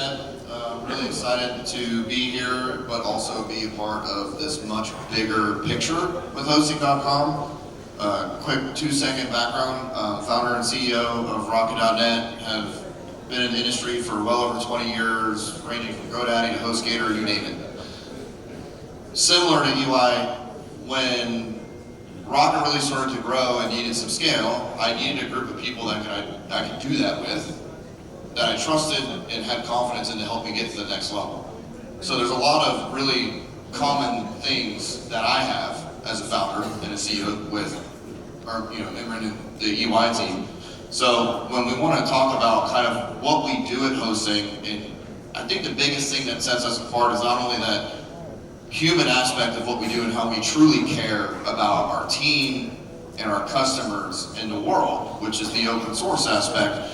said, I'm really excited to be here, but also be a part of this much bigger picture with hosting.com. Quick 2-second background, founder and CEO of Rocket.net, have been in the industry for well over 20 years, ranging from GoDaddy to HostGator, you name it. Similar to UI, when Rocket really started to grow and needed some scale, I needed a group of people that I could do that with, that I trusted and had confidence in to help me get to the next level. So there's a lot of really common things that I have as a founder and a CEO with our, in the EY team. So when we want to talk about kind of what we do at hosting, and I think the biggest thing that sets us apart is not only that human aspect of what we do and how we truly care about our team and our customers and the world, which is the open source aspect.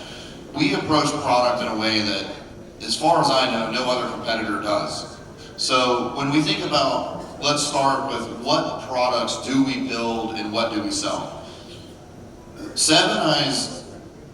We approach product in a way that, as far as I know, no other competitor does. So when we think about, let's start with what products do we build and what do we sell? Seven Eye's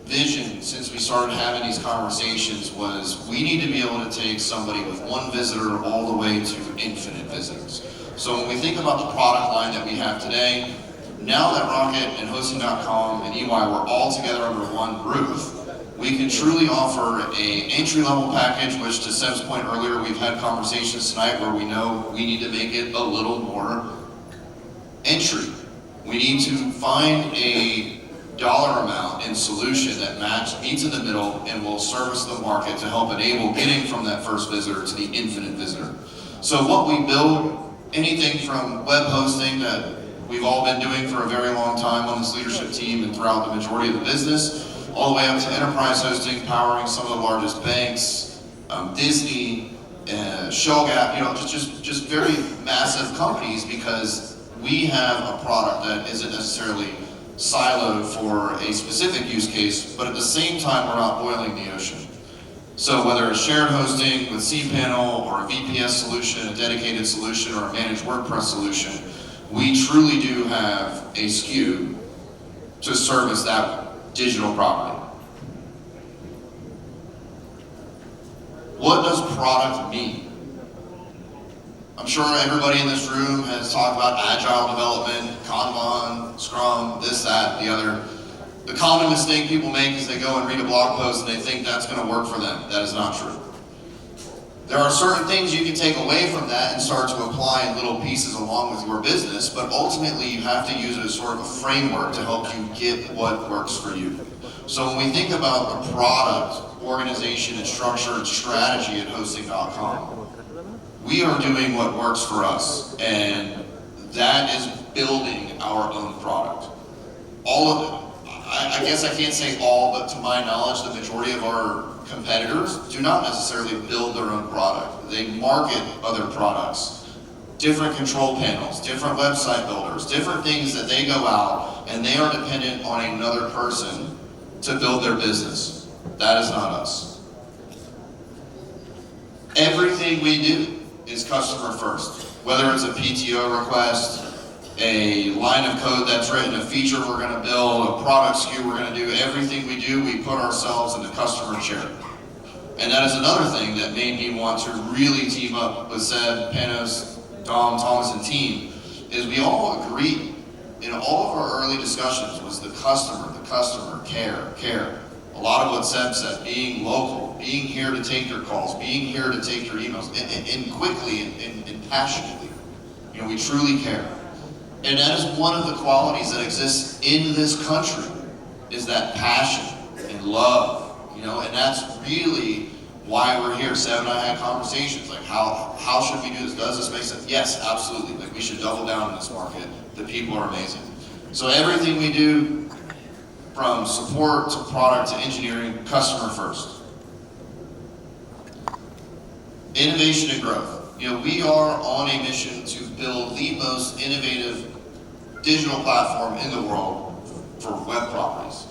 vision since we started having these conversations was we need to be able to take somebody with one visitor all the way to infinite visitors. So when we think about the product line that we have today, now that Rocket and hosting.com and EY were all together under one roof, we can truly offer a entry-level package, which to Seb's point earlier, we've had conversations tonight where we know we need to make it a little more entry. We need to find a dollar amount and solution that meets in the middle and will service the market to help enable getting from that first visitor to the infinite visitor. So what we build, anything from web hosting that we've all been doing for a very long time on this leadership team and throughout the majority of the business, all the way up to enterprise hosting, powering some of the largest banks, Disney, Shell Gap, just very massive companies, because we have a product that isn't necessarily siloed for a specific use case, but at the same time, we're not boiling the ocean. So whether it's shared hosting with cPanel or a VPS solution, a dedicated solution, or a managed WordPress solution, we truly do have a SKU to service that digital property. What does product mean? I'm sure everybody in this room has talked about agile development, Kanban, Scrum, this, that, the other. The common mistake people make is they go and read a blog post and they think that's going to work for them. That is not true. There are certain things you can take away from that and start to apply in little pieces along with your business, but ultimately you have to use it as sort of a framework to help you get what works for you. So when we think about the product, organization, and structure and strategy at hosting.com, we are doing what works for us, and that is building our own product. All of it. I guess I can't say all, but to my knowledge, the majority of our competitors do not necessarily build their own product. They market other products, different control panels, different website builders, different things that they go out, and they are dependent on another person to build their business. That is not us. Everything we do is customer first. Whether it's a PTO request, a line of code that's written, a feature we're going to build, a product SKU we're going to do, everything we do, we put ourselves in the customer chair. And that is another thing that made me want to really team up with Seb, Panos, Dom, Thomas, and team, is we all agreed in all of our early discussions was the customer, care. A lot of what Seb said, being local, being here to take your calls, being here to take your emails, and quickly and passionately. We truly care. And that is one of the qualities that exists in this country, is that passion and love, and that's really why we're here. Seb and I had conversations, like how should we do this? Does this make sense? Yes, absolutely. Like, we should double down in this market. The people are amazing. So everything we do, from support to product to engineering, customer first. Innovation and growth. We are on a mission to build the most innovative digital platform in the world for web properties.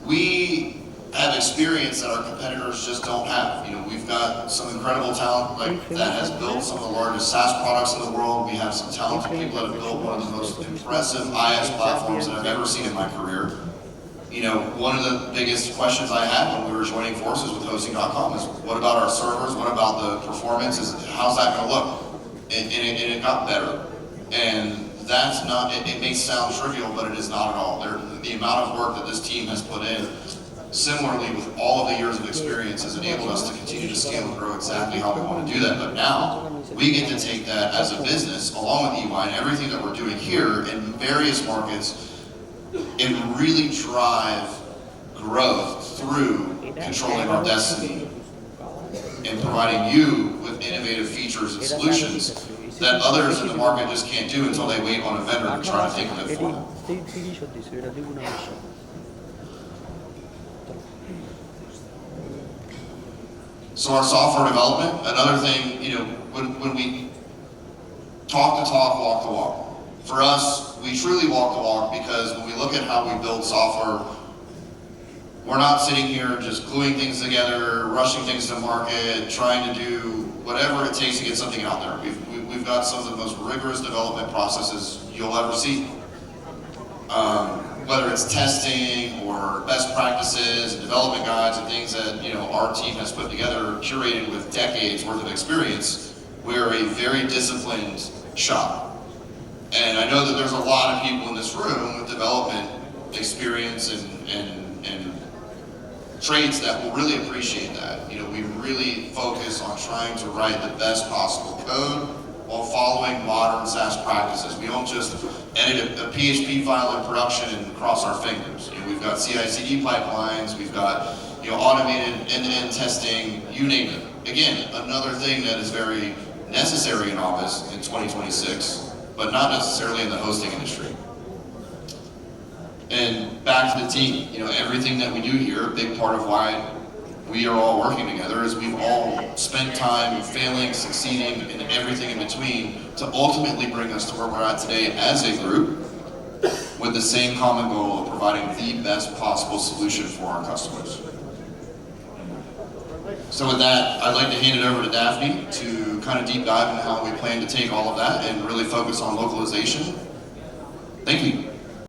We have experience that our competitors just don't have. We've got some incredible talent that has built some of the largest SaaS products in the world. We have some talented people that have built one of the most impressive IS platforms that I've ever seen in my career. You know, one of the biggest questions I had when we were joining forces with hosting.com is, what about our servers? What about the performance? How's that going to look? And it got better. And that's not, it may sound trivial, but it is not at all. The amount of work that this team has put in, similarly with all of the years of experience, has enabled us to continue to scale and grow exactly how we want to do that. But now, we get to take that as a business, along with EY and everything that we're doing here in various markets, and really drive growth through controlling our destiny and providing you with innovative features and solutions that others in the market just can't do until they wait on a vendor to try to think of it for them. So our software development, another thing, you know, when we talk the talk, walk the walk. For us, we truly walk the walk because when we look at how we build software, we're not sitting here just gluing things together, rushing things to market, trying to do whatever it takes to get something out there. We've got some of the most rigorous development processes you'll ever see. Whether it's testing or best practices and development guides and things that, you know, our team has put together, curated with decades worth of experience, we're a very disciplined shop. And I know that there's a lot of people in this room with development experience and trades that will really appreciate that. You know, we really focus on trying to write the best possible code while following modern SaaS practices. We don't just edit a PHP file in production and cross our fingers. You know, we've got CI/CD pipelines, we've got, you know, automated end-to-end testing, you name it. Again, another thing that is very necessary in office in 2026, but not necessarily in the hosting industry. And back to the team, you know, everything that we do here, a big part of why we are all working together is we've all spent time failing, succeeding, and everything in between to ultimately bring us to where we're at today as a group with the same common goal of providing the best possible solution for our customers. So with that, I'd like to hand it over to Daphne to kind of deep dive into how we plan to take all of that and really focus on localization. Thank you.